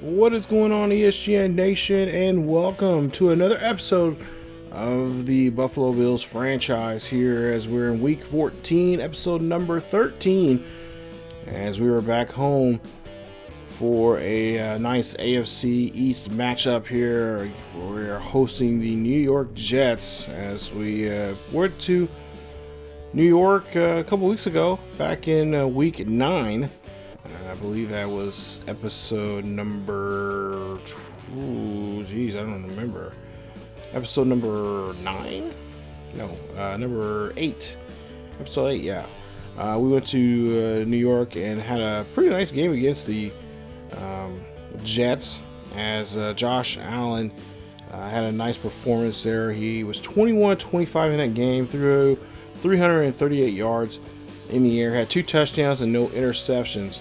What is going on, ESGN Nation, and welcome to another episode of the Buffalo Bills franchise here as we're in week 14, episode number 13, as we were back home for a nice AFC East matchup here. We're hosting the New York Jets as we went to New York a couple weeks ago, back in week 9. I believe that was episode number, I don't remember. Episode number 9? No, number 8. Episode 8, yeah. We went to New York and had a pretty nice game against the Jets, as Josh Allen had a nice performance there. He was 21-25 in that game, threw 338 yards in the air, had 2 touchdowns and no interceptions.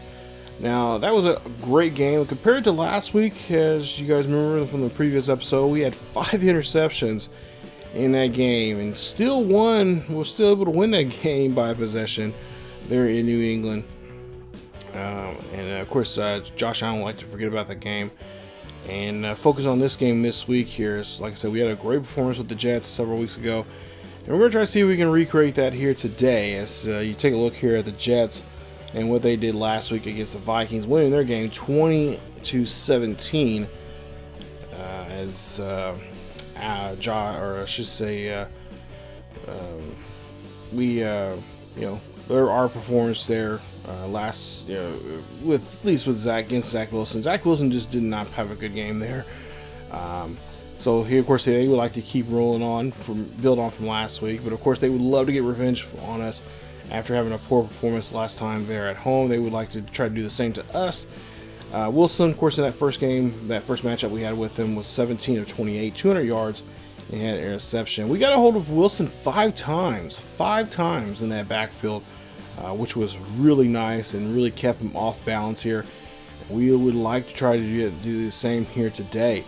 Now, that was a great game. Compared to last week, as you guys remember from the previous episode, we had 5 interceptions in that game and still was still able to win that game by possession there in New England. Of course, Josh Allen liked to forget about that game and focus on this game this week here. Like I said, we had a great performance with the Jets several weeks ago, and we're going to try to see if we can recreate that here today. As you take a look here at the Jets and what they did last week against the Vikings, winning their game 20-17. Our performance there with Zach Wilson. Zach Wilson just did not have a good game there. So here, of course, they would like to keep rolling on build on from last week, but of course they would love to get revenge on us. After having a poor performance last time there at home, they would like to try to do the same to us. Wilson, of course, in that first game, that first matchup we had with him was 17 of 28, 200 yards, and had an interception. We got a hold of Wilson 5 times in that backfield, which was really nice and really kept him off balance here. We would like to try to do the same here today,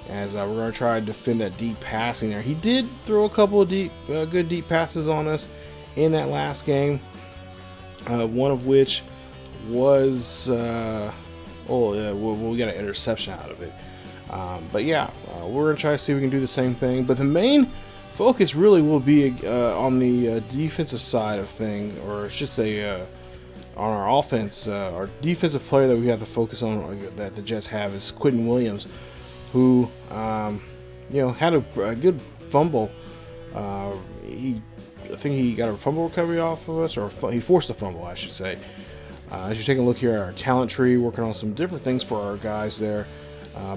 as we're going to try to defend that deep passing there. He did throw a couple of good deep passes on us in that last game, one of which was we got an interception out of it. We're going to try to see if we can do the same thing. But the main focus really will be on the defensive side of things, or I should say on our offense. Our defensive player that we have to focus on, that the Jets have, is Quinnen Williams, who had a good fumble. I think he got a fumble recovery off of us, or he forced a fumble, I should say. As you're taking a look here at our talent tree, working on some different things for our guys there,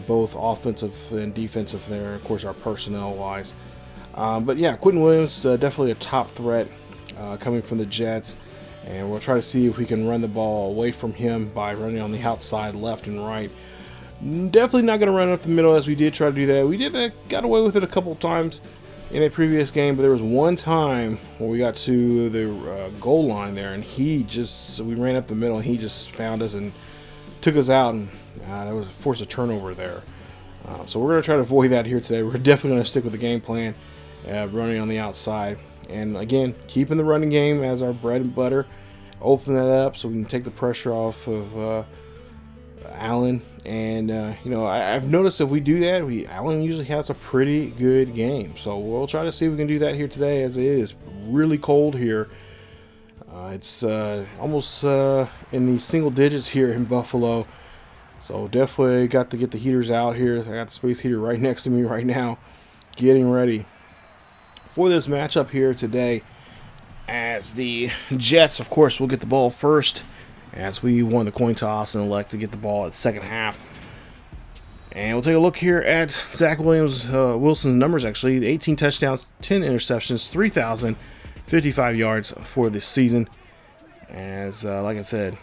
both offensive and defensive there, of course, our personnel-wise. Quinnen Williams, definitely a top threat coming from the Jets, and we'll try to see if we can run the ball away from him by running on the outside left and right. Definitely not going to run up the middle, as we did try to do that. We got away with it a couple times in a previous game, but there was one time where we got to the goal line there, and we ran up the middle, and he just found us and took us out, and that was forced a turnover there. So we're going to try to avoid that here today. We're definitely going to stick with the game plan, running on the outside, and again, keeping the running game as our bread and butter. Open that up so we can take the pressure off of Allen. And I've noticed if we do that, Allen usually has a pretty good game. So we'll try to see if we can do that here today, as it is really cold here. It's almost in the single digits here in Buffalo. So definitely got to get the heaters out here. I got the space heater right next to me right now, getting ready for this matchup here today, as the Jets, of course, will get the ball first, as we won the coin toss and elect to get the ball at second half. And we'll take a look here at Zach Wilson's numbers, actually. 18 touchdowns, 10 interceptions, 3,055 yards for this season. As, like I said,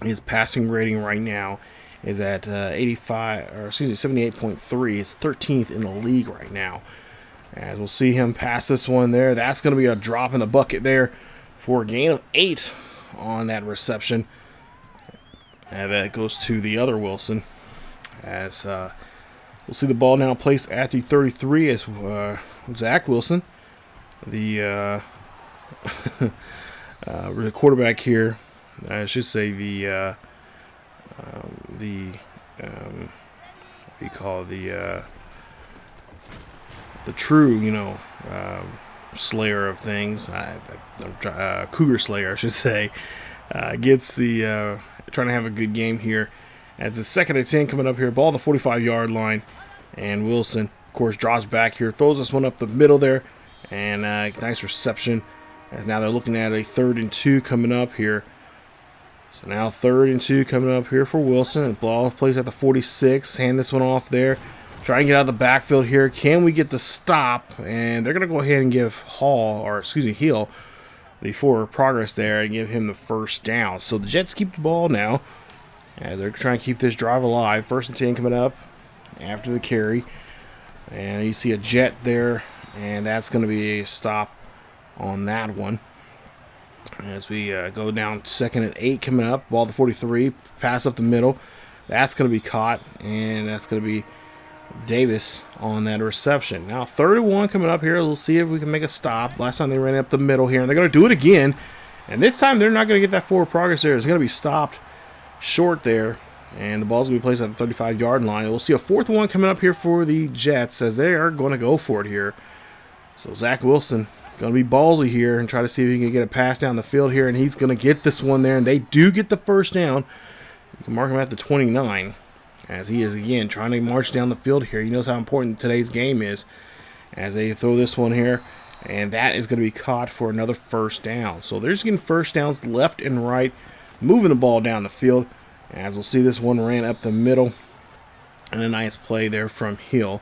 his passing rating right now is at 78.3. It's 13th in the league right now. As we'll see him pass this one there. That's going to be a drop in the bucket there for a gain of 8 on that reception, and that goes to the other Wilson, as we'll see the ball now placed at the 33 as Zach Wilson, the quarterback here, I should say the what do you call it, the true, slayer of things, Cougar Slayer, I should say, gets the trying to have a good game here. As the 2nd and 10 coming up here, ball on the 45-yard line, and Wilson, of course, drops back here, throws this one up the middle there, and nice reception. As now they're looking at a 3rd and 2 coming up here. So now 3rd and 2 coming up here for Wilson, and ball plays at the 46. Hand this one off there. Try and get out of the backfield here. Can we get the stop? And they're going to go ahead and give Hill the forward progress there and give him the 1st down. So the Jets keep the ball now. And they're trying to keep this drive alive. 1st and 10 coming up after the carry. And you see a jet there. And that's going to be a stop on that one. As we go down 2nd and 8 coming up. Ball to 43. Pass up the middle. That's going to be caught. And that's going to be Davis on that reception. Now 3rd and 1 coming up here. We'll see if we can make a stop. Last time they ran up the middle here. And they're going to do it again. And this time they're not going to get that forward progress there. It's going to be stopped short there, and the ball's going to be placed at the 35-yard line. We'll see a 4th and 1 coming up here for the Jets as they are going to go for it here. So Zach Wilson going to be ballsy here and try to see if he can get a pass down the field here, and he's going to get this one there, and they do get the 1st down. You can mark him at the 29 as he is again trying to march down the field here. He knows how important today's game is as they throw this one here, and that is going to be caught for another 1st down. So they're just getting 1st downs left and right, moving the ball down the field. As we'll see, this one ran up the middle, and a nice play there from Hill,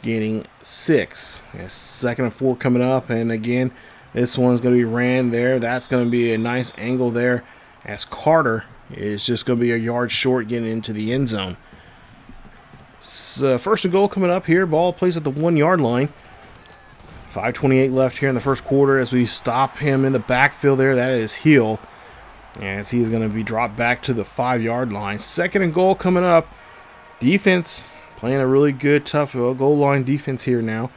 getting 6. 2nd and 4 coming up, and again, this one's going to be ran there. That's going to be a nice angle there, as Carter is just going to be a yard short getting into the end zone. So 1st and goal coming up here. Ball plays at the 1-yard line. 5:28 left here in the 1st quarter as we stop him in the backfield there. That is Hill, as he's going to be dropped back to the 5-yard line. 2nd and goal coming up. Defense playing a really good, tough goal line defense here now.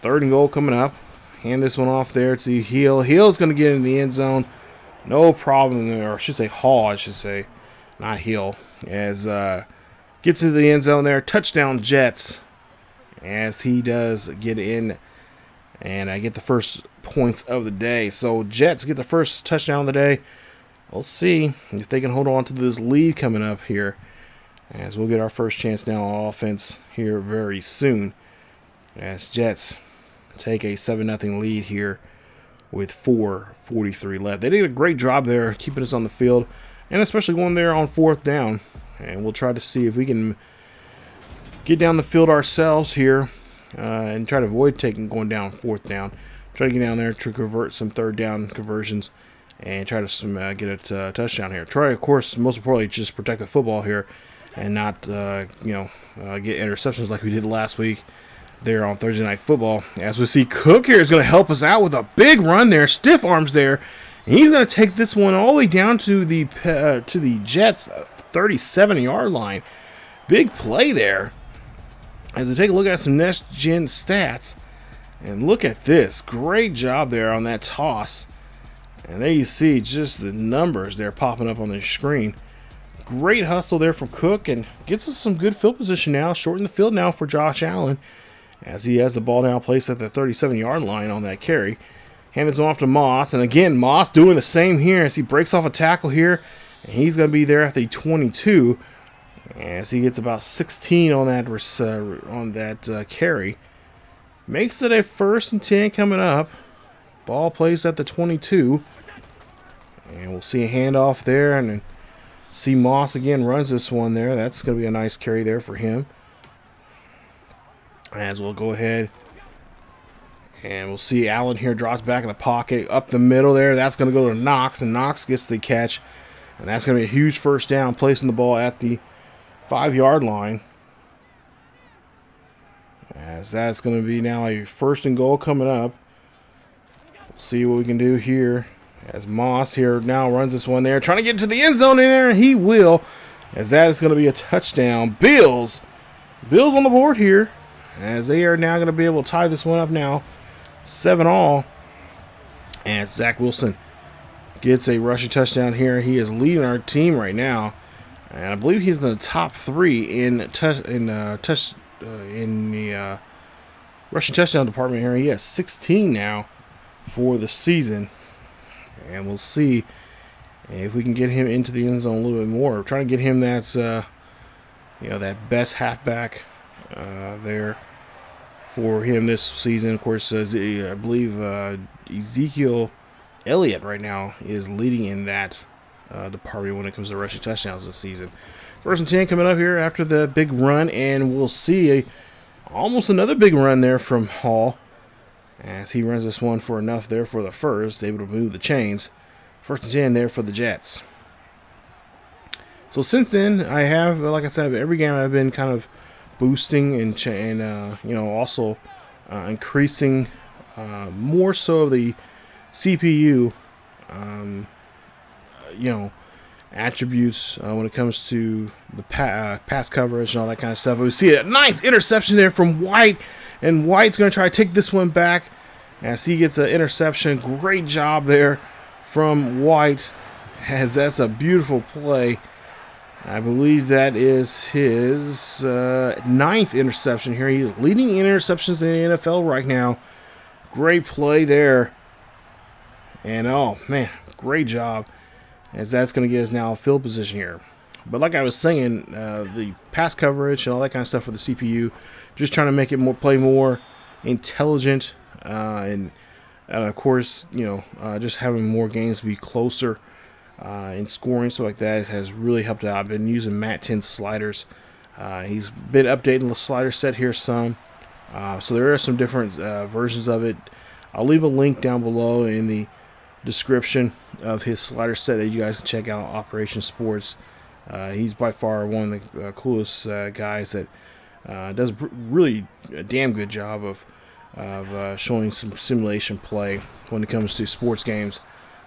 3rd and goal coming up. Hand this one off there to Hill. Hill's going to get in the end zone. No problem there. Or I should say Hall, I should say. Not Hill. As gets into the end zone there. Touchdown Jets. As he does get in. And I get the 1st points of the day. So Jets get the 1st touchdown of the day. We'll see if they can hold on to this lead coming up here, as we'll get our 1st chance now on offense here very soon, as Jets take a 7-0 lead here with 4:43 left. They did a great job there keeping us on the field, and especially going there on 4th down. And we'll try to see if we can get down the field ourselves here and try to avoid going down 4th down. Try to get down there to convert some 3rd down conversions and try to get a touchdown here. Try, of course, most importantly, just protect the football here and not, get interceptions like we did last week there on Thursday Night Football. As we see, Cook here is going to help us out with a big run there, stiff arms there. And he's going to take this one all the way down to the Jets' 37-yard line. Big play there. As we take a look at some next-gen stats, and look at this. Great job there on that toss. And there you see just the numbers there popping up on the screen. Great hustle there from Cook, and gets us some good field position now. Shorten the field now for Josh Allen, as he has the ball now placed at the 37-yard line on that carry. Hand this one off to Moss, and again, Moss doing the same here as he breaks off a tackle here. And he's going to be there at the 22, as he gets about 16 on that carry. Makes it a 1st and 10 coming up. Ball plays at the 22. And we'll see a handoff there. And then see Moss again runs this one there. That's going to be a nice carry there for him. As we'll go ahead. And we'll see Allen here drops back in the pocket. Up the middle there. That's going to go to Knox. And Knox gets the catch. And that's going to be a huge 1st down. Placing the ball at the 5-yard line. As that's going to be now a 1st and goal coming up. We'll see what we can do here. As Moss here now runs this one there. Trying to get to the end zone in there. And he will. As that is going to be a touchdown. Bills on the board here. As they are now going to be able to tie this one up now. 7-all. And Zach Wilson gets a rushing touchdown here. He is leading our team right now. And I believe he's in the top 3 in the rushing touchdown department here. He has 16 now for the season. And we'll see if we can get him into the end zone a little bit more. We're trying to get him that, that best halfback there for him this season. Of course, I believe Ezekiel Elliott right now is leading in that department when it comes to rushing touchdowns this season. 1st and 10 coming up here after the big run, and we'll see almost another big run there from Hall as he runs this one for enough there for the first, able to move the chains. 1st and 10 there for the Jets. So since then, I have, like I said, every game I've been kind of boosting and also increasing more so the CPU, attributes when it comes to the pass coverage and all that kind of stuff. We see a nice interception there from White, and White's going to try to take this one back as he gets an interception. Great job there from White, as that's a beautiful play. I believe that is his 9th interception here. He is leading in interceptions in the NFL right now. Great play there. And, oh, man, great job, as that's going to get us now field position here. But like I was saying, the pass coverage and all that kind of stuff for the CPU, just trying to make it play more intelligent. And of course, just having more games be closer in scoring, stuff like that has really helped out. I've been using Matt 10 sliders. He's been updating the slider set here some. So there are some different versions of it. I'll leave a link down below in the description of his slider set that you guys can check out. Operation Sports. He's by far one of the coolest guys that does really a damn good job of showing some simulation play when it comes to sports games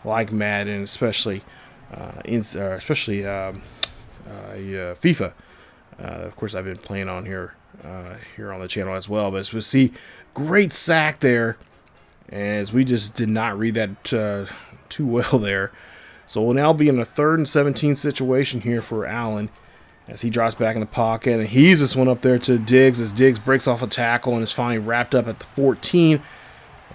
like Madden, especially FIFA. Of course, I've been playing on here on the channel as well. But as we see, great sack there, as we just did not read that too well there. So we'll now be in a 3rd and 17 situation here for Allen, as he drops back in the pocket, and he's this one up there to Diggs, as Diggs breaks off a tackle and is finally wrapped up at the 14.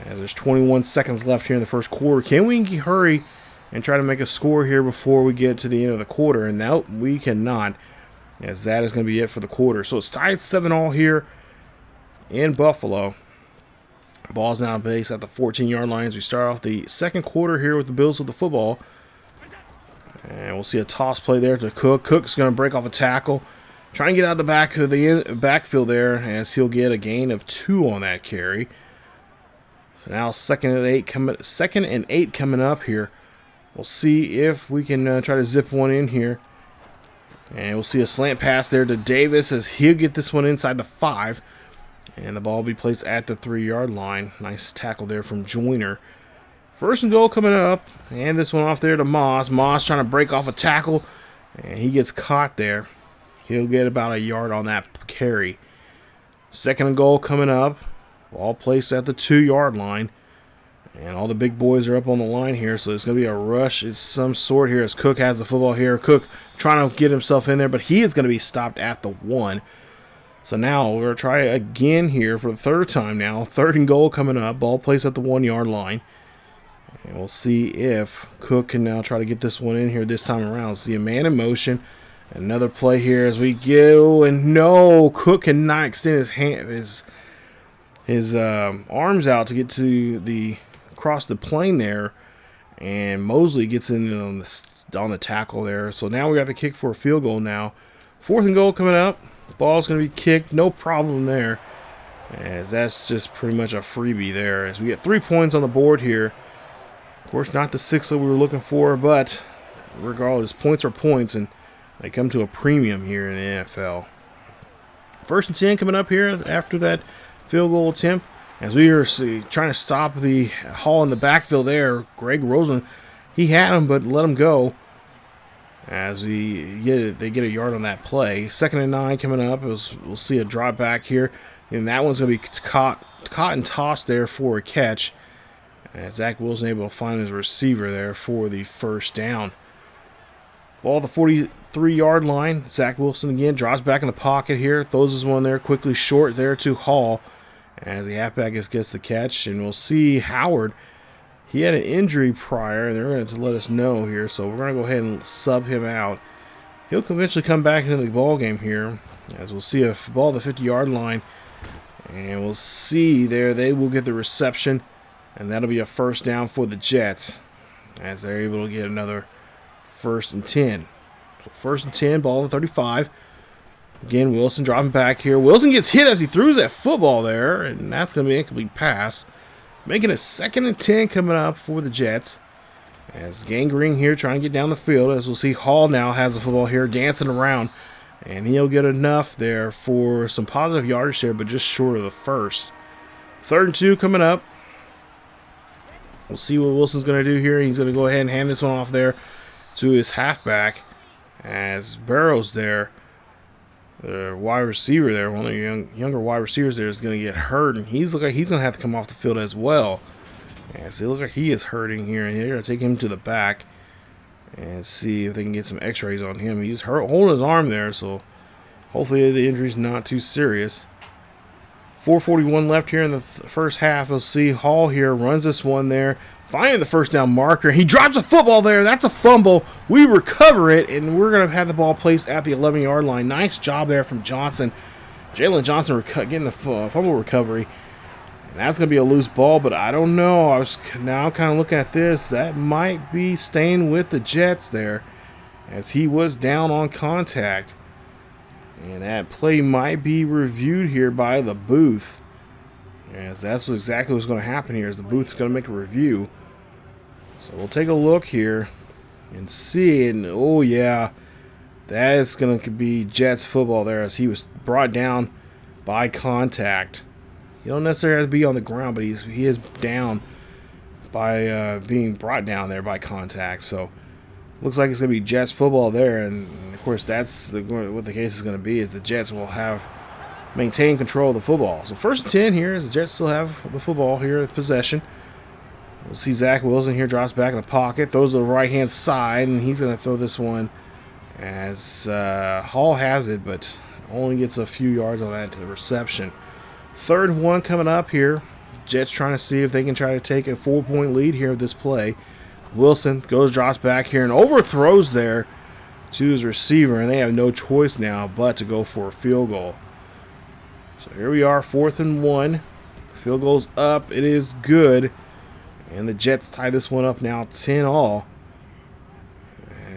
As there's 21 seconds left here in the first quarter. Can we hurry and try to make a score here before we get to the end of the quarter? And no, we cannot, as that is going to be it for the quarter. So it's tied 7-all here in Buffalo. Ball's now base at the 14-yard line as we start off the second quarter here with the Bills with the football. And we'll see a toss play there to Cook. Cook's going to break off a tackle, trying to get out the back of the backfield there, as he'll get a gain of 2 on that carry. So now 2nd and 8 coming up here. We'll see if we can try to zip one in here. And we'll see a slant pass there to Davis, as he'll get this one inside the 5. And the ball will be placed at the 3-yard line. Nice tackle there from Joyner. 1st and goal coming up. And this one off there to Moss. Moss trying to break off a tackle, and he gets caught there. He'll get about a yard on that carry. 2nd and goal coming up. Ball placed at the 2-yard line. And all the big boys are up on the line here, so it's going to be a rush of some sort here as Cook has the football here. Cook trying to get himself in there, but he is going to be stopped at the 1. So now we're going to try again here for the 3rd time now. 3rd and goal coming up. Ball placed at the 1-yard line. And we'll see if Cook can now try to get this one in here this time around. See a man in motion. Another play here as we go. And no, Cook cannot extend his arms out to get to across the plane there. And Mosley gets in on the tackle there. So now we got the kick for a field goal now. 4th and goal coming up. Ball's going to be kicked. No problem there, as that's just pretty much a freebie there, as we get 3 points on the board here. Of course, not the 6 that we were looking for, but regardless, points are points, and they come to a premium here in the NFL. 1st and 10 coming up here after that field goal attempt, as we are trying to stop the Hall in the backfield there. Greg Rosen, he had him, but let him go. As they get a yard on that play. 2nd and 9 coming up. We'll see a drop back here. And that one's going to be caught and tossed there for a catch. And Zach Wilson able to find his receiver there for the 1st down. Ball the 3-yard line. Zach Wilson again drops back in the pocket here. Throws this one there quickly short there to Hall as the halfback gets the catch. And we'll see Howard. He had an injury prior, and they're going to let us know here. So we're going to go ahead and sub him out. He'll eventually come back into the ball game here as we'll see a ball at the 50-yard line. And we'll see there they will get the reception. And that'll be a first down for the Jets as they're able to get another 1st and 10. So 1st and 10, ball on 35. Again, Wilson dropping back here. Wilson gets hit as he throws that football there, and that's going to be an incomplete pass. Making a 2nd and 10 coming up for the Jets. As Gangrene here trying to get down the field. As we'll see, Hall now has the football here dancing around. And he'll get enough there for some positive yardage there, but just short of the first. 3rd and 2 coming up. We'll see what Wilson's going to do here. He's going to go ahead and hand this one off there to his halfback as Barrows there, the wide receiver there, one of the younger wide receivers there, is going to get hurt, and he's looking like he's going to have to come off the field as well. So it looks like he is hurting here, and they're going to take him to the back and see if they can get some x-rays on him. He's holding his arm there, so hopefully the injury's not too serious. 4:41 left here in the first half. We'll see Hall here runs this one there, finding the first down marker. He drops a football there. That's a fumble. We recover it, and we're going to have the ball placed at the 11-yard line. Nice job there from Johnson. Jalen Johnson getting the fumble recovery. And that's going to be a loose ball, but I don't know. I was now kind of looking at this. That might be staying with the Jets there as he was down on contact. And that play might be reviewed here by the booth. As that's exactly what's going to happen here is the booth is going to make a review. So we'll take a look here and see. And oh yeah, that is going to be Jets football there as he was brought down by contact. You don't necessarily have to be on the ground, but he is down by being brought down there by contact. So looks like it's going to be Jets football there, and of course that's what the case is going to be, is the Jets will have maintained control of the football. So 1st and 10 here as the Jets still have the football here in possession. We'll see Zach Wilson here drops back in the pocket, throws to the right-hand side, and he's going to throw this one as Hall has it, but only gets a few yards on that to the reception. 3rd and 1 coming up here. Jets trying to see if they can try to take a 4-point lead here with this play. Wilson drops back here and overthrows there to his receiver, and they have no choice now but to go for a field goal. So here we are, 4th and 1. Field goal's up. It is good. And the Jets tie this one up now 10-all.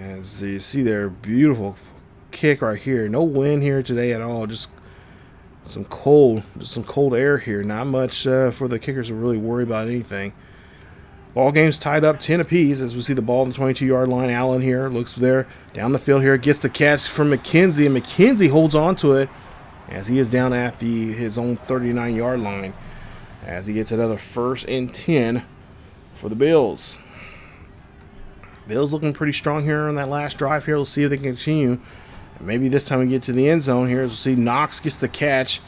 As you see there, beautiful kick right here. No wind here today at all. Just some cold air here. Not much for the kickers to really worry about anything. Ball game's tied up 10 apiece as we see the ball on the 22-yard line. Allen here looks there down the field here, gets the catch from McKenzie, and McKenzie holds on to it as he is down at his own 39-yard line as he gets another 1st and 10 for the Bills. Bills looking pretty strong here on that last drive here. We'll see if they can continue. And maybe this time we get to the end zone here as we'll see Knox gets the catch,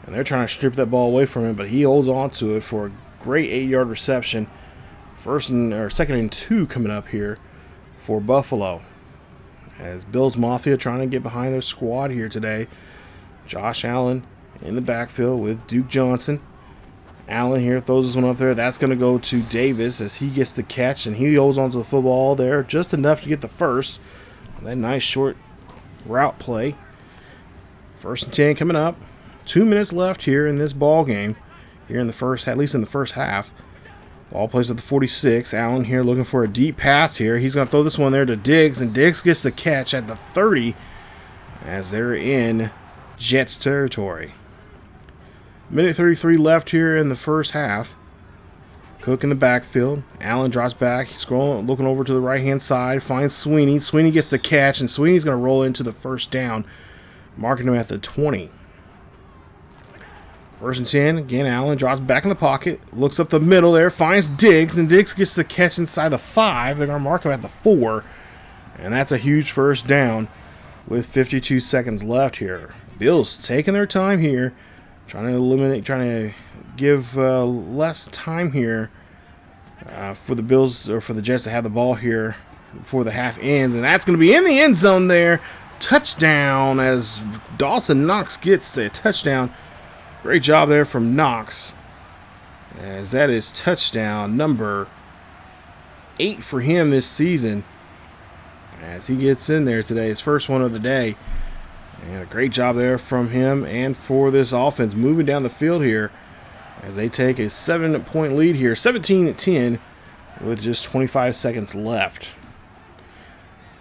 and they're trying to strip that ball away from him, but he holds on to it for a great 8-yard reception. 2nd and 2 coming up here for Buffalo. As Bills Mafia trying to get behind their squad here today. Josh Allen in the backfield with Duke Johnson. Allen here throws this one up there. That's going to go to Davis as he gets the catch, and he holds onto the football there just enough to get the first. That nice short route play. 1st and 10 coming up. 2 minutes left here in this ball game. Here in the first, at least in the first half. Ball plays at the 46. Allen here looking for a deep pass here. He's going to throw this one there to Diggs, and Diggs gets the catch at the 30 as they're in Jets territory. Minute 33 left here in the first half. Cook in the backfield. Allen drops back. He's looking over to the right-hand side. Finds Sweeney. Sweeney gets the catch, and Sweeney's going to roll into the first down, marking him at the 20. 1st and 10. Again, Allen drops back in the pocket. Looks up the middle there. Finds Diggs, and Diggs gets the catch inside the 5. They're going to mark him at the 4. And that's a huge first down with 52 seconds left here. Bills taking their time here. Trying to give less time here for the Bills or for the Jets to have the ball here before the half ends, and that's going to be in the end zone there. Touchdown as Dawson Knox gets the touchdown. Great job there from Knox, as that is touchdown number 8 for him this season, as he gets in there today, his first one of the day. And a great job there from him and for this offense moving down the field here as they take a 7-point lead here, 17-10 with just 25 seconds left.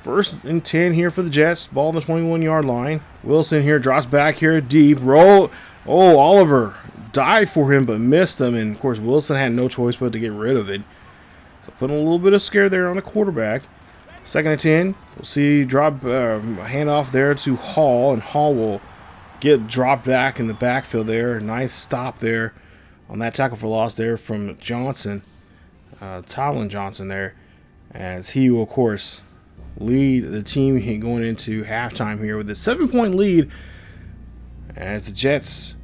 1st and 10 here for the Jets. Ball on the 21-yard line. Wilson here drops back here deep. Roll. Oh, Oliver dived for him but missed him. And, of course, Wilson had no choice but to get rid of it. So putting a little bit of scare there on the quarterback. 2nd and 10. We'll see drop handoff there to Hall. And Hall will get dropped back in the backfield there. Nice stop there on that tackle for loss there from Johnson. Tylen Johnson there. As he will, of course, lead the team going into halftime here with a 7-point lead as the Jets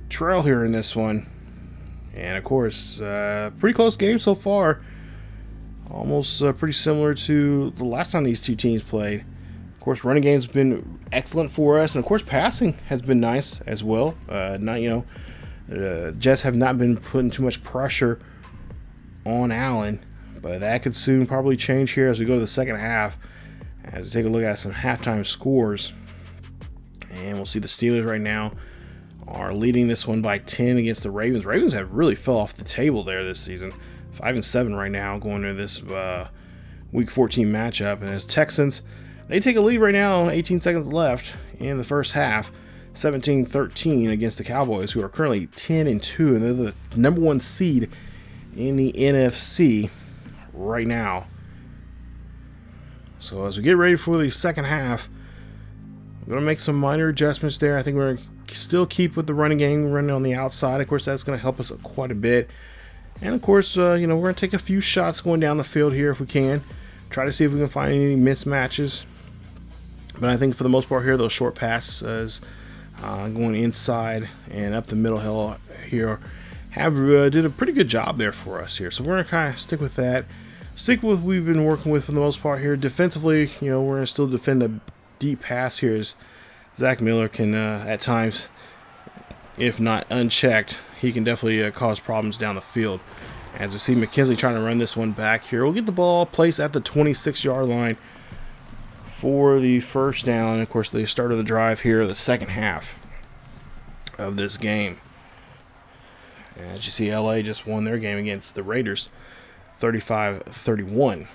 trail here in this one. And of course, pretty close game so far, almost pretty similar to the last time these two teams played. Of course, running game's been excellent for us, and of course passing has been nice as well. Jets have not been putting too much pressure on Allen, but that could soon probably change here as we go to the second half. As we take a look at some halftime scores, and we'll see the Steelers right now are leading this one by 10 against the Ravens. Ravens have really fell off the table there this season. 5-7 right now going into this Week 14 matchup. And as Texans, they take a lead right now, 18 seconds left in the first half, 17-13 against the Cowboys, who are currently 10-2, and they're the number 1 seed in the NFC right now. So as we get ready for the second half, we're going to make some minor adjustments there. I think we're going to still keep with the running game, running on the outside. Of course, that's going to help us quite a bit. And of course, we're going to take a few shots going down the field here if we can. Try to see if we can find any mismatches. But I think for the most part here, those short passes going inside and up the middle hill here have did a pretty good job there for us here. So we're going to kind of stick with that. Stick with what we've been working with for the most part here. Defensively, we're going to still defend the deep pass here as Zach Miller can, at times, if not unchecked, he can definitely cause problems down the field. As we see McKinley trying to run this one back here. We'll get the ball placed at the 26-yard line for the first down. And, of course, the start of the drive here, the second half of this game. As you see, LA just won their game against the Raiders, 35-31.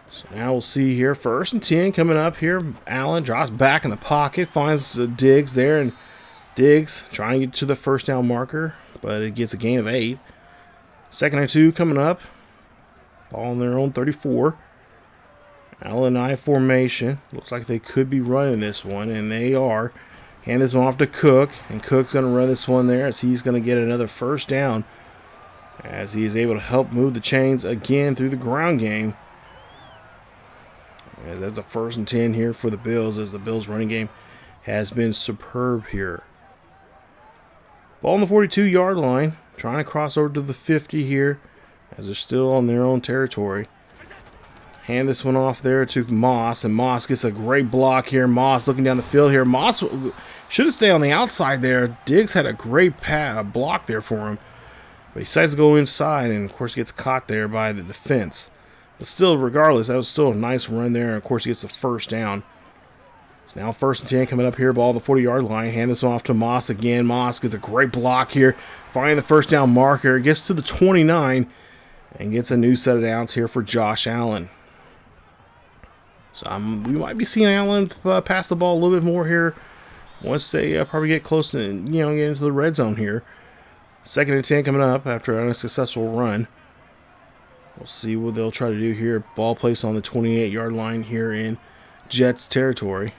So now we'll see here, 1st and 10 coming up here. Allen drops back in the pocket, finds Diggs there, and Diggs trying to get to the first down marker, but it gets a gain of 8. 2nd and 2 coming up. Ball on their own 34. Allen I formation. Looks like they could be running this one, and they are. Hand this one off to Cook, and Cook's going to run this one there as he's going to get another first down as he is able to help move the chains again through the ground game. As that's a 1st and 10 here for the Bills, as the Bills running game has been superb here. Ball on the 42-yard line, trying to cross over to the 50 here as they're still on their own territory. Hand this one off there to Moss, and Moss gets a great block here. Moss looking down the field here. Moss should have stayed on the outside there. Diggs had a great block there for him, but he decides to go inside and, of course, gets caught there by the defense. But still, regardless, that was still a nice run there. And, of course, he gets the first down. So now 1st and 10 coming up here. Ball on the 40-yard line. Hand this one off to Moss again. Moss gets a great block here. Finding the first down marker. Gets to the 29 and gets a new set of downs here for Josh Allen. So we might be seeing Allen pass the ball a little bit more here once they probably get close to, get into the red zone here. 2nd and 10 coming up after an unsuccessful run. We'll see what they'll try to do here. Ball placed on the 28-yard line here in Jets territory.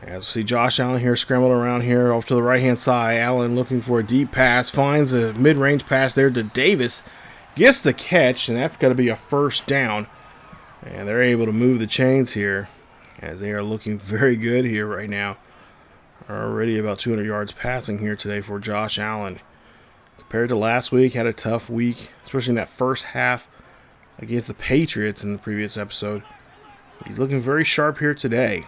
As we see Josh Allen here scrambling around here off to the right-hand side. Allen looking for a deep pass. Finds a mid-range pass there to Davis. Gets the catch, and that's got to be a first down. And they're able to move the chains here as they are looking very good here right now. Already about 200 yards passing here today for Josh Allen. Compared to last week, had a tough week, especially in that first half against the Patriots in the previous episode. He's looking very sharp here today.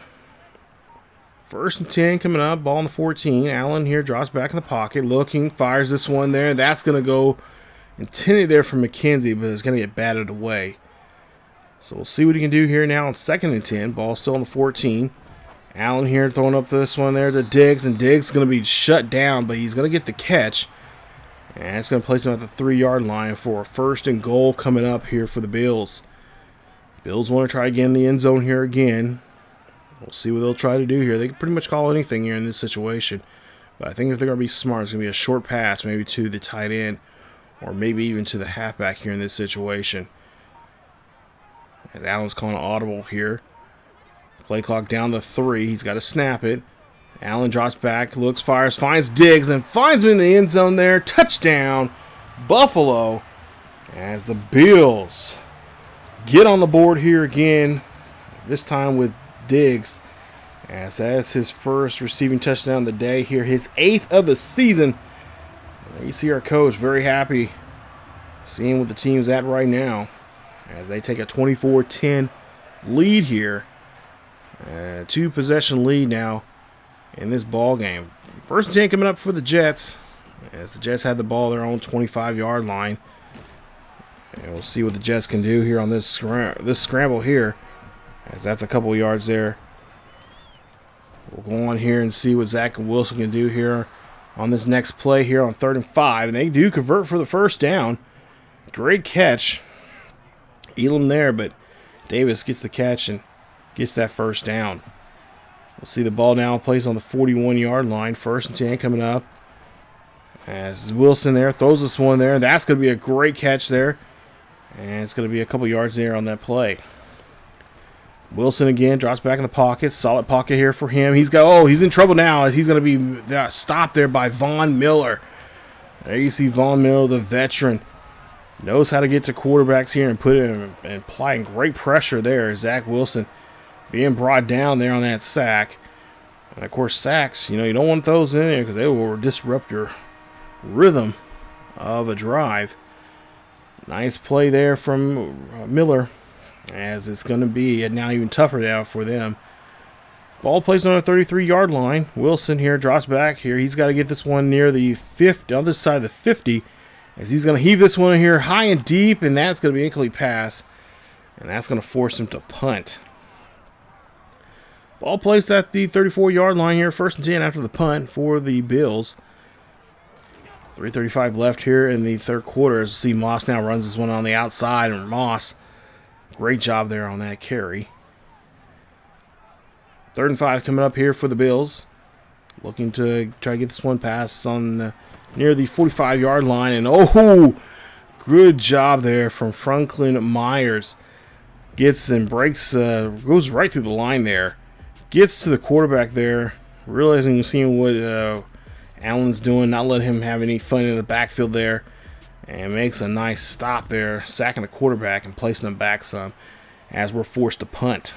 1st and 10 coming up, ball on the 14. Allen here drops back in the pocket, looking, fires this one there. That's going to go intended there for McKenzie, but it's going to get batted away. So we'll see what he can do here now on 2nd and 10. Ball still on the 14. Allen here throwing up this one there to Diggs, and Diggs is going to be shut down, but he's going to get the catch. And it's going to place him at the 3-yard line for a 1st and goal coming up here for the Bills. Bills want to try to get in the end zone here again. We'll see what they'll try to do here. They can pretty much call anything here in this situation. But I think if they're going to be smart, it's going to be a short pass, maybe to the tight end, or maybe even to the halfback here in this situation. As Allen's calling an audible here. Play clock down to 3. He's got to snap it. Allen drops back, looks, fires, finds Diggs, and finds him in the end zone there. Touchdown, Buffalo, as the Bills get on the board here again, this time with Diggs, as that's his first receiving touchdown of the day here, his 8th of the season. There you see our coach very happy seeing what the team's at right now, as they take a 24-10 lead here. 2-possession lead now in this ball game. 1st and 10 coming up for the Jets, as the Jets had the ball their own 25-yard line. And we'll see what the Jets can do here on this scramble here, as that's a couple yards there. We'll go on here and see what Zach Wilson can do here on this next play here on 3rd and 5. And they do convert for the 1st down. Great catch. Elam there, but Davis gets the catch and gets that 1st down. We'll see the ball now placed on the 41-yard line. 1st and 10 coming up. As Wilson there throws this one there. That's going to be a great catch there. And it's going to be a couple yards there on that play. Wilson again drops back in the pocket. Solid pocket here for him. He's in trouble now, as he's going to be stopped there by Von Miller. There you see Von Miller, the veteran. Knows how to get to quarterbacks here and put him and applying great pressure there. Zach Wilson being brought down there on that sack. And of course, sacks, you don't want those in there because they will disrupt your rhythm of a drive. Nice play there from Miller, as it's going to be now even tougher now for them. Ball placed on the 33-yard line. Wilson here drops back here. He's got to get this one near the 50, other side of the 50, as he's going to heave this one here high and deep, and that's going to be an incomplete pass, and that's going to force him to punt. Ball placed at the 34-yard line here, 1st and 10 after the punt for the Bills. 3:35 left here in the 3rd quarter. As you see, Moss now runs this one on the outside, and Moss, great job there on that carry. 3rd and 5 coming up here for the Bills. Looking to try to get this one pass on near the 45-yard line, and good job there from Franklin Myers. Gets and breaks, goes right through the line there. Gets to the quarterback there, realizing you're seeing what Allen's doing, not letting him have any fun in the backfield there, and makes a nice stop there, sacking the quarterback and placing him back some, as we're forced to punt.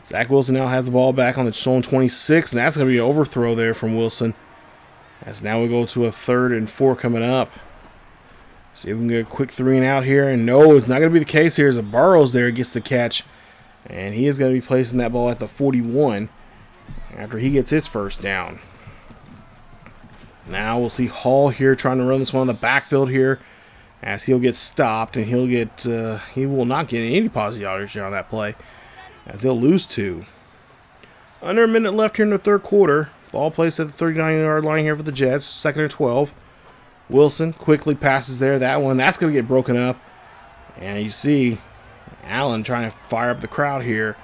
Zach Wilson now has the ball back on the own 26, and that's going to be an overthrow there from Wilson, as now we go to a 3rd and 4 coming up. See if we can get a quick 3 and out here, and no, it's not going to be the case here, as Burrows there gets the catch, and he is going to be placing that ball at the 41 after he gets his 1st down. Now we'll see Hall here trying to run this one on the backfield here, as he'll get stopped, and he will not get any positive yardage here on that play, as he'll lose 2. Under a minute left here in the 3rd quarter. Ball placed at the 39-yard line here for the Jets. 2nd and 12. Wilson quickly passes there. That's going to get broken up. And you see Allen trying to fire up the crowd here.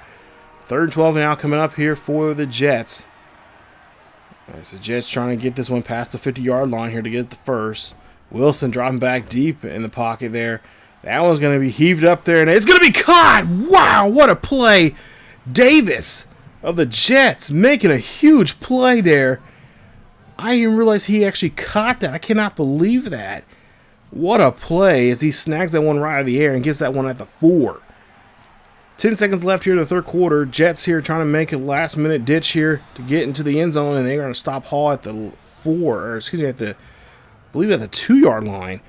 3rd and 12 now coming up here for the Jets. As the Jets trying to get this one past the 50-yard line here to get the 1st. Wilson dropping back deep in the pocket there. That one's going to be heaved up there, and it's going to be caught. Wow, what a play. Davis of the Jets making a huge play there. I didn't even realize he actually caught that. I cannot believe that. What a play as he snags that one right out of the air and gets that one at the 4. 10 seconds left here in the 3rd quarter. Jets here trying to make a last-minute ditch here to get into the end zone, and they're going to stop Hall at the 4, or excuse me, I believe at the 2-yard line.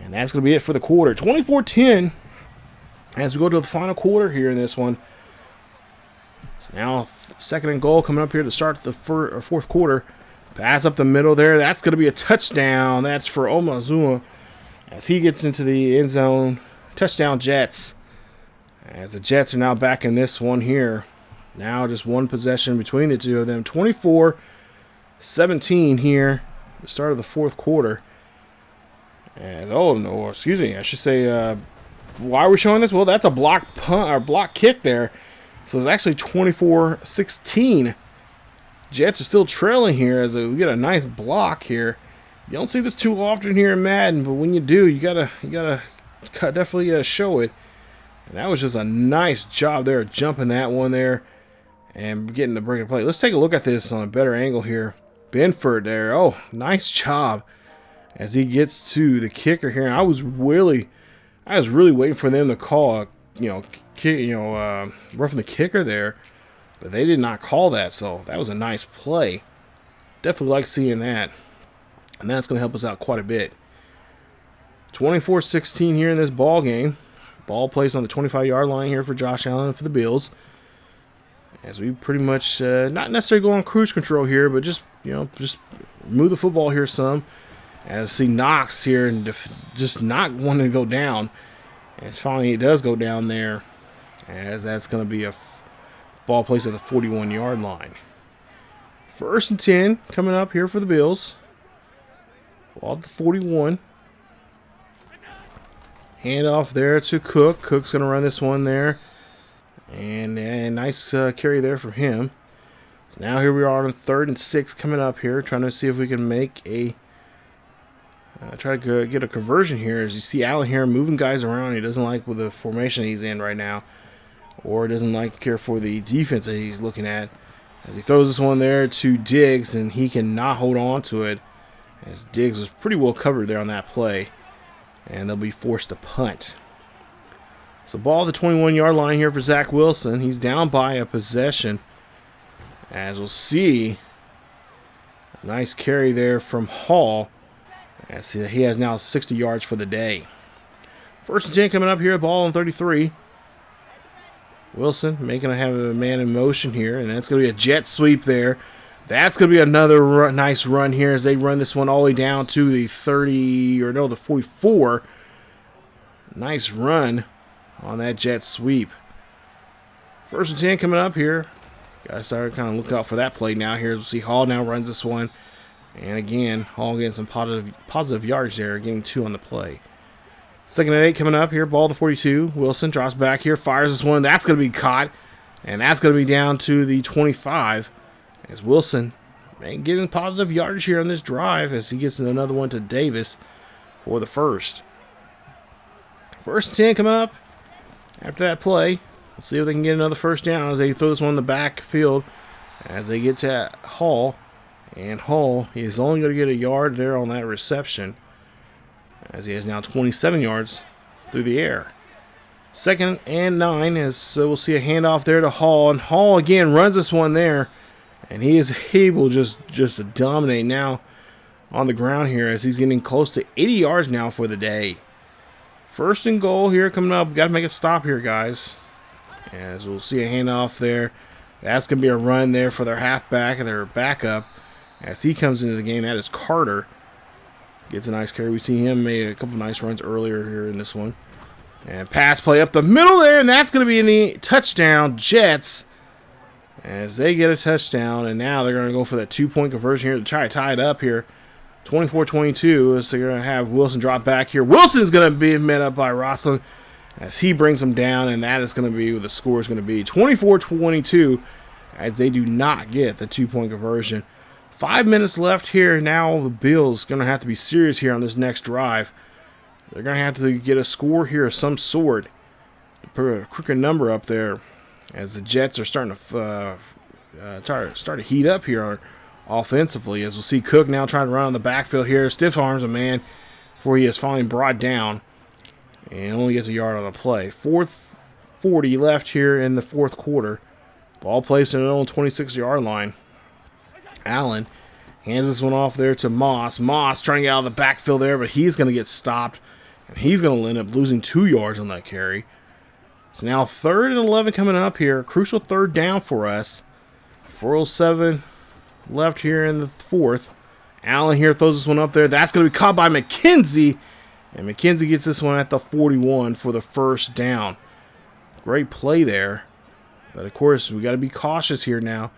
And that's going to be it for the quarter. 24-10 as we go to the final quarter here in this one. So now 2nd and goal coming up here to start the fourth quarter. Pass up the middle there. That's going to be a touchdown. That's for Omazuma as he gets into the end zone. Touchdown Jets. As the Jets are now back in this one here. Now just one possession between the two of them. 24-17 here. The start of the fourth quarter. And oh no, excuse me. I should say, why are we showing this? Well, that's a block punt or block kick there. So it's actually 24-16. Jets are still trailing here as we get a nice block here. You don't see this too often here in Madden, but when you do, you gotta definitely show it. And that was just a nice job there, jumping that one there and getting the break of play. Let's take a look at this on a better angle here. Benford there. Oh, nice job as he gets to the kicker here. I was really waiting for them to call, roughing the kicker there, but they did not call that. So that was a nice play. Definitely like seeing that, and that's going to help us out quite a bit. 24-16 here in this ball game. Ball placed on the 25-yard line here for Josh Allen for the Bills. As we pretty much not necessarily go on cruise control here, but just move the football here some. As see Knox here and just not wanting to go down. And finally it does go down there. As that's going to be a ball placed at the 41-yard line. 1st and 10 coming up here for the Bills. Ball at the 41. Handoff there to Cook. Cook's going to run this one there. And nice carry there from him. So now here we are on 3rd and 6 coming up here. Trying to see if we can make a... try to get a conversion here. As you see Allen here moving guys around. He doesn't like with the formation he's in right now. Or doesn't care for the defense that he's looking at. As he throws this one there to Diggs. And he cannot hold on to it. As Diggs was pretty well covered there on that play. And they'll be forced to punt. So ball at the 21-yard line here for Zach Wilson. He's down by a possession. As we'll see, a nice carry there from Hall. As he has now 60 yards for the day. 1st and 10 coming up here. Ball on 33. Wilson making have a man in motion here. And that's going to be a jet sweep there. That's going to be another nice run here as they run this one all the way down to the 44. Nice run on that jet sweep. 1st and 10 coming up here. Got to start kind of look out for that play now here. We'll see Hall now runs this one. And again, Hall getting some positive yards there, getting 2 on the play. 2nd and 8 coming up here. Ball to 42. Wilson drops back here, fires this one. That's going to be caught. And that's going to be down to the 25. As Wilson getting positive yardage here on this drive as he gets another one to Davis for the first. 1st and 10 coming up after that play. Let's see if they can get another first down as they throw this one in the backfield as they get to Hall. And Hall is only going to get a yard there on that reception as he has now 27 yards through the air. 2nd and 9 as we'll see a handoff there to Hall. And Hall again runs this one there. And he is able just to dominate now on the ground here as he's getting close to 80 yards now for the day. 1st and goal here coming up. Got to make a stop here, guys. As we'll see a handoff there. That's going to be a run there for their halfback and their backup. As he comes into the game, that is Carter. Gets a nice carry. We see him made a couple nice runs earlier here in this one. And pass play up the middle there, and that's going to be in the touchdown Jets. As they get a touchdown, and now they're going to go for that 2-point conversion here to try to tie it up here. 24-22, as they're going to have Wilson drop back here. Wilson's going to be met up by Roslin as he brings him down, and that is going to be what the score is going to be. 24-22, as they do not get the 2-point conversion. 5 minutes left here. Now the Bills going to have to be serious here on this next drive. They're going to have to get a score here of some sort. Put a quicker number up there as the Jets are starting to start to heat up here offensively. As we'll see Cook now trying to run on the backfield here. Stiff arms a man before he is finally brought down. And only gets a yard on the play. 4:40 left here in the fourth quarter. Ball placed in their own 26-yard line. Allen hands this one off there to Moss. Moss trying to get out of the backfield there, but he's going to get stopped He's going to end up losing 2 yards on that carry. So now 3rd and 11 coming up here. Crucial 3rd down for us. 4:07 left here in the 4th. Allen here throws this one up there. That's going to be caught by McKenzie. And McKenzie gets this one at the 41 for the 1st down. Great play there. But, of course, we got to be cautious here now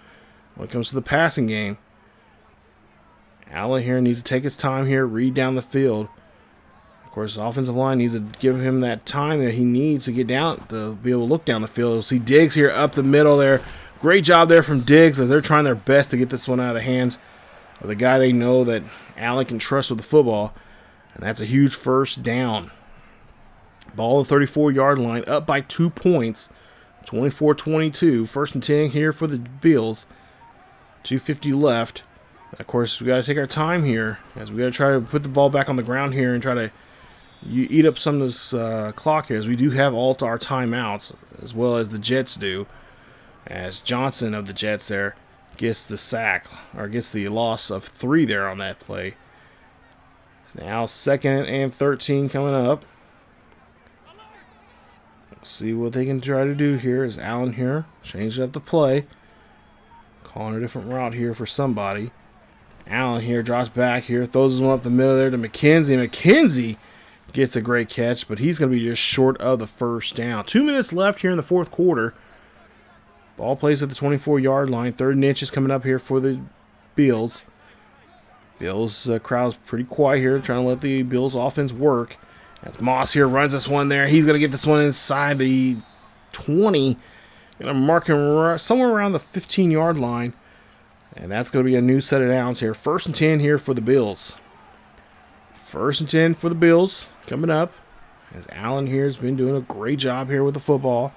when it comes to the passing game. Allen here needs to take his time here, read down the field. Of course, the offensive line needs to give him that time that he needs to get down, to be able to look down the field. You'll see Diggs here up the middle there. Great job there from Diggs as they're trying their best to get this one out of the hands of the guy they know that Allen can trust with the football. And that's a huge 1st down. Ball on the 34-yard line, up by 2 points. 24-22. 1st and 10 here for the Bills. 2:50 left. Of course, we got to take our time here as we got to try to put the ball back on the ground here and try to eat up some of this clock here, as we do have all our timeouts, as well as the Jets do. As Johnson of the Jets there gets the sack, or gets the loss of 3 there on that play. So now 2nd and 13 coming up. Let's see what they can try to do here. Is Allen here changing up the play, calling a different route here for somebody. Allen here drops back here, throws this one up the middle there to McKenzie. McKenzie gets a great catch, but he's going to be just short of the 1st down. 2 minutes left here in the 4th quarter. Ball plays at the 24-yard line. 3rd and inches coming up here for the Bills. Bills crowd's pretty quiet here, trying to let the Bills offense work. As Moss here runs this one there. He's going to get this one inside the 20. Going to mark him somewhere around the 15-yard line. And that's going to be a new set of downs here. 1st and 10 here for the Bills. 1st and 10 for the Bills coming up. As Allen here has been doing a great job here with the football.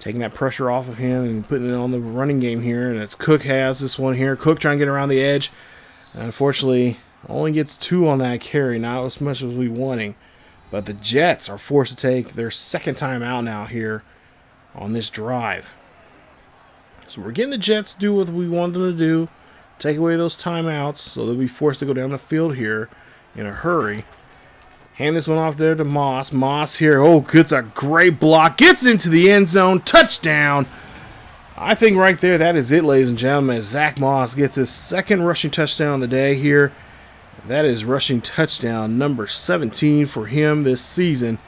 Taking that pressure off of him and putting it on the running game here. And it's Cook has this one here. Cook trying to get around the edge. And unfortunately, only gets 2 on that carry. Not as much as we wanting. But the Jets are forced to take their 2nd time out now here on this drive. So we're getting the Jets to do what we want them to do. Take away those timeouts so they'll be forced to go down the field here in a hurry. Hand this one off there to Moss. Moss here. Oh, gets a great block. Gets into the end zone. Touchdown. I think right there that is it, ladies and gentlemen. Zach Moss gets his 2nd rushing touchdown of the day here. That is rushing touchdown number 17 for him this season.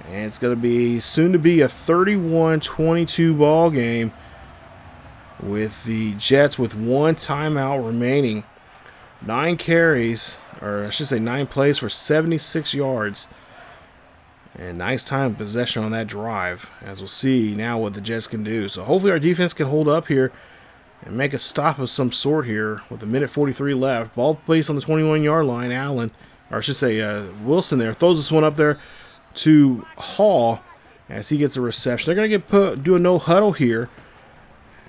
And it's going to be soon to be a 31-22 ball game, with the Jets with 1 timeout remaining. 9 carries, or I should say 9 plays for 76 yards. And nice time possession on that drive, as we'll see now what the Jets can do. So hopefully our defense can hold up here and make a stop of some sort here with 1:43 left. Ball placed on the 21-yard line. Allen, or I should say Wilson there, throws this one up there to Hall as he gets a reception. They're going to do a no huddle here.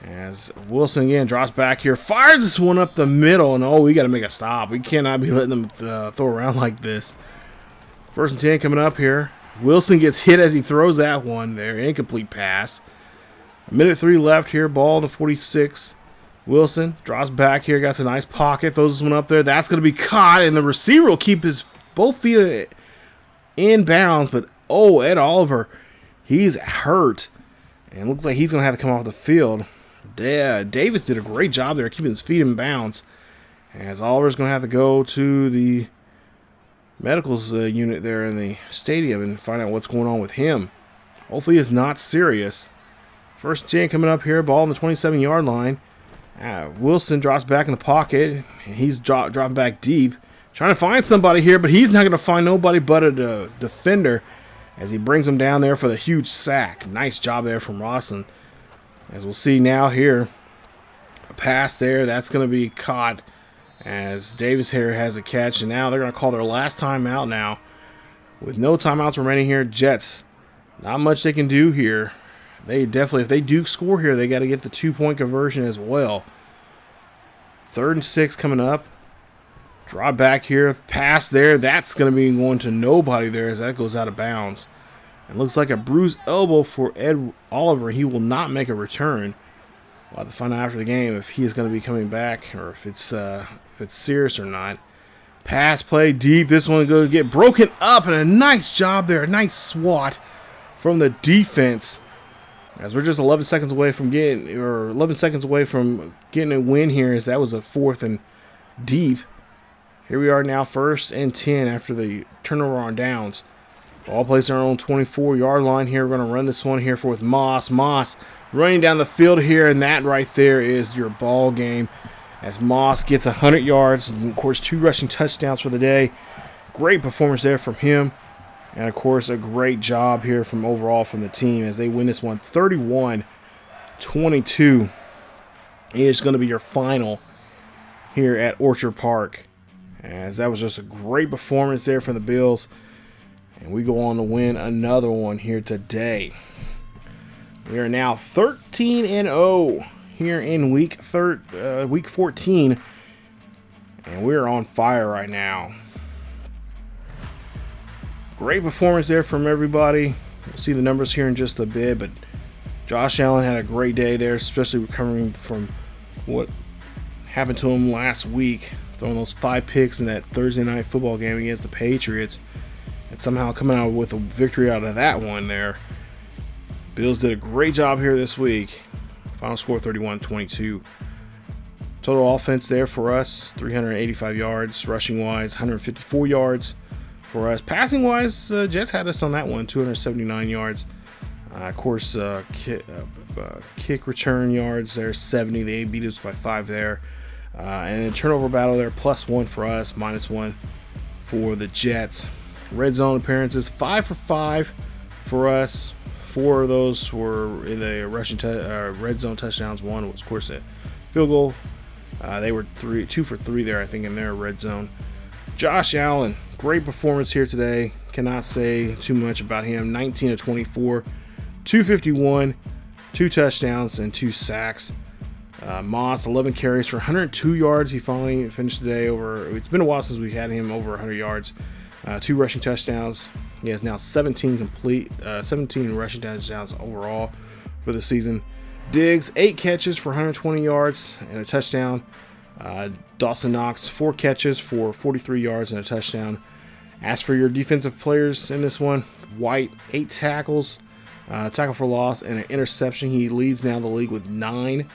As Wilson again drops back here, fires this one up the middle, and we got to make a stop. We cannot be letting them throw around like this. 1st and 10 coming up here. Wilson gets hit as he throws that one there. Incomplete pass. 1:03 left here. Ball on the 46. Wilson drops back here. Got a nice pocket. Throws this one up there. That's going to be caught, and the receiver will keep his both feet in bounds. But, Ed Oliver, he's hurt. And looks like he's going to have to come off the field. Davis did a great job there keeping his feet in bounds. As Oliver's going to have to go to the medicals unit there in the stadium and find out what's going on with him. Hopefully it's not serious. 1st and 10 coming up here. Ball on the 27-yard line. Wilson drops back in the pocket. And he's dropping back deep. Trying to find somebody here, but he's not going to find nobody but a defender as he brings him down there for the huge sack. Nice job there from Rawson. As we'll see now here, a pass there. That's going to be caught as Davis here has a catch. And now they're going to call their last timeout now. With no timeouts remaining here, Jets, not much they can do here. They definitely, if they do score here, they got to get the 2-point conversion as well. 3rd and 6 coming up. Draw back here, pass there. That's going to be going to nobody there as that goes out of bounds. It looks like a bruised elbow for Ed Oliver. He will not make a return. We'll have to find out after the game if he is going to be coming back or if it's serious or not. Pass play deep. This one going to get broken up, and a nice job there. A nice swat from the defense. As we're just 11 seconds away from getting a win here, as that was a 4th and deep. Here we are now, 1st and 10 after the turnover on downs. Ball placed on our own 24-yard line here. We're going to run this one here with Moss. Moss running down the field here, and that right there is your ball game. As Moss gets 100 yards, and of course 2 rushing touchdowns for the day. Great performance there from him. And of course a great job here from the team as they win this one 31-22. Is going to be your final here at Orchard Park. As that was just a great performance there from the Bills. And we go on to win another one here today. We are now 13-0 here in week 14. And we're on fire right now. Great performance there from everybody. We'll see the numbers here in just a bit, but Josh Allen had a great day there, especially recovering from what happened to him last week, throwing those 5 picks in that Thursday night football game against the Patriots, and somehow coming out with a victory out of that one there. Bills did a great job here this week. Final score 31-22. Total offense there for us, 385 yards. Rushing-wise, 154 yards. For us, passing-wise, Jets had us on that one, 279 yards. Of course, kick return yards there, 70. They beat us by 5 there. And then turnover battle there, +1 for us, -1 for the Jets. Red zone appearances, 5 for 5 for us. 4 of those were in the rushing red zone touchdowns. 1 was, of course, a field goal. They were 2 for 3 there, I think, in their red zone. Josh Allen, great performance here today. Cannot say too much about him. 19 of 24, 251, 2 touchdowns, and 2 sacks. Moss, 11 carries for 102 yards. He finally finished today it's been a while since we've had him over 100 yards. 2 rushing touchdowns. He has now 17 rushing touchdowns overall for the season. Diggs, 8 catches for 120 yards and a touchdown. Dawson Knox, 4 catches for 43 yards and a touchdown. As for your defensive players in this one, White, 8 tackles, tackle for loss, and an interception. He leads now the league with 9.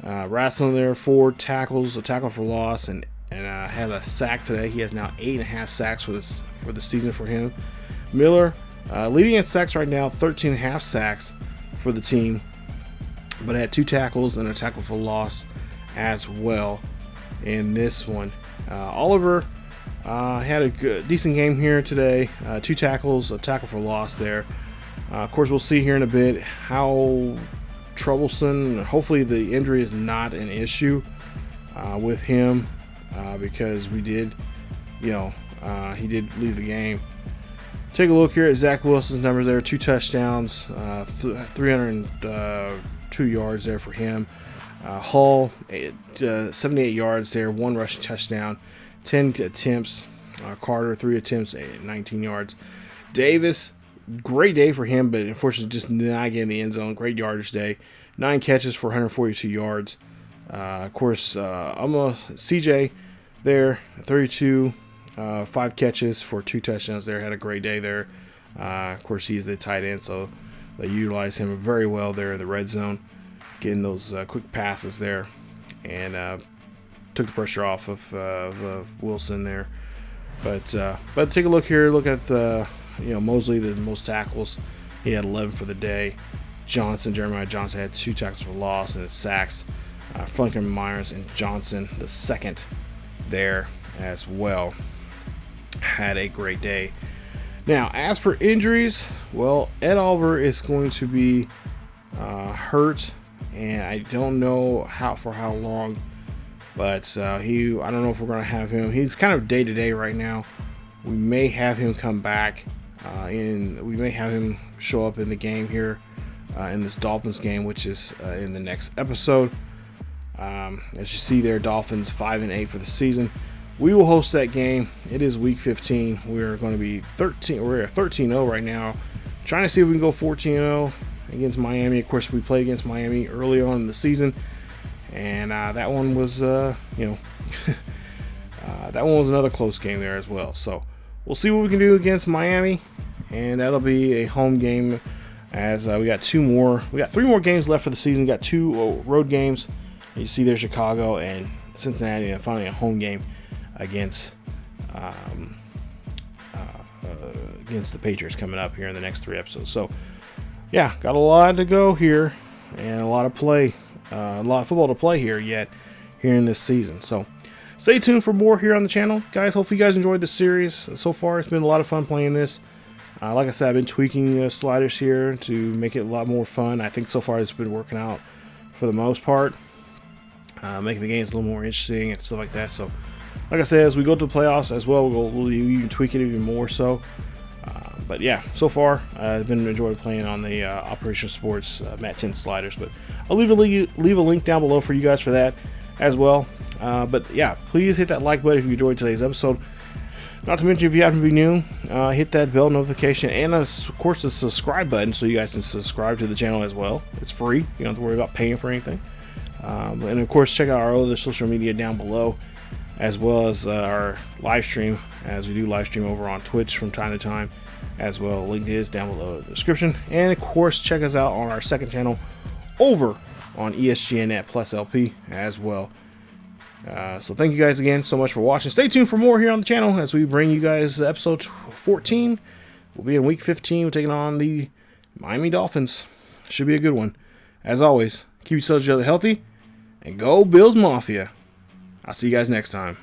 Wrestling there, 4 tackles, a tackle for loss, and had a sack today. He has now 8.5 sacks for the season for him. Miller, leading in sacks right now, 13.5 sacks for the team, but had 2 tackles and a tackle for loss as well in this one. Oliver had a decent game here today. 2 tackles, a tackle for loss there. Of course, we'll see here in a bit how troublesome. Hopefully, the injury is not an issue with him because he did leave the game. Take a look here at Zach Wilson's numbers there. 2 touchdowns, 302 yards there for him. Hall, 78 yards there, 1 rushing touchdown, 10 attempts. Carter, 3 attempts, 19 yards. Davis, great day for him, but unfortunately just did not get in the end zone. Great yardage day. 9 catches for 142 yards. Of course, CJ there, 32, 5 catches for 2 touchdowns there. Had a great day there. Of course, he's the tight end, so they utilize him very well there in the red zone, getting those quick passes there, and took the pressure off of Wilson there. But take a look here. Look at Mosley, the most tackles. He had 11 for the day. Jeremiah Johnson had 2 tackles for loss and sacks. Franklin Myers and Johnson, the second there as well, had a great day. Now, as for injuries, well, Ed Oliver is going to be hurt, and I don't know for how long. But I don't know if we're going to have him. He's kind of day-to-day right now. We may have him come back. We may have him show up in the game here in this Dolphins game, which is in the next episode. As you see there, Dolphins 5-8 for the season. We will host that game. It is week 15. We're going to be 13. We're at 13-0 right now. Trying to see if we can go 14-0 against Miami. Of course, we played against Miami early on in the season. And that one was, That one was another close game there as well. So we'll see what we can do against Miami, and that'll be a home game. As we got 3 more games left for the season. Got 2 road games. You see there's Chicago and Cincinnati, and finally a home game against the Patriots coming up here in the next 3 episodes. So yeah, got a lot to go here and a lot of football to play here in this season. So stay tuned for more here on the channel, guys. Hopefully you guys enjoyed this series so far. It's been a lot of fun playing this. Like I said, I've been tweaking sliders here to make it a lot more fun. I think so far it's been working out for the most part, making the games a little more interesting and stuff like that. So like I said, as we go to the playoffs as well, we'll even tweak it even more so. But yeah, so far I've been enjoying playing on the Operation Sports Mat 10 sliders. But I'll leave a link down below for you guys for that as well. But yeah, please hit that like button if you enjoyed today's episode. Not to mention, if you happen to be new, hit that bell notification and of course the subscribe button so you guys can subscribe to the channel as well. It's free. You don't have to worry about paying for anything. And of course, check out our other social media down below, as well as our live stream, as we do live stream over on Twitch from time to time as well. Link is down below in the description. And of course, check us out on our second channel over on ESGNet Plus LP as well. So thank you guys again so much for watching. Stay tuned for more here on the channel as we bring you guys episode 14. We'll be in week 15. We're taking on the Miami Dolphins. Should be a good one. As always, keep yourselves healthy and go Bills Mafia. I'll see you guys next time.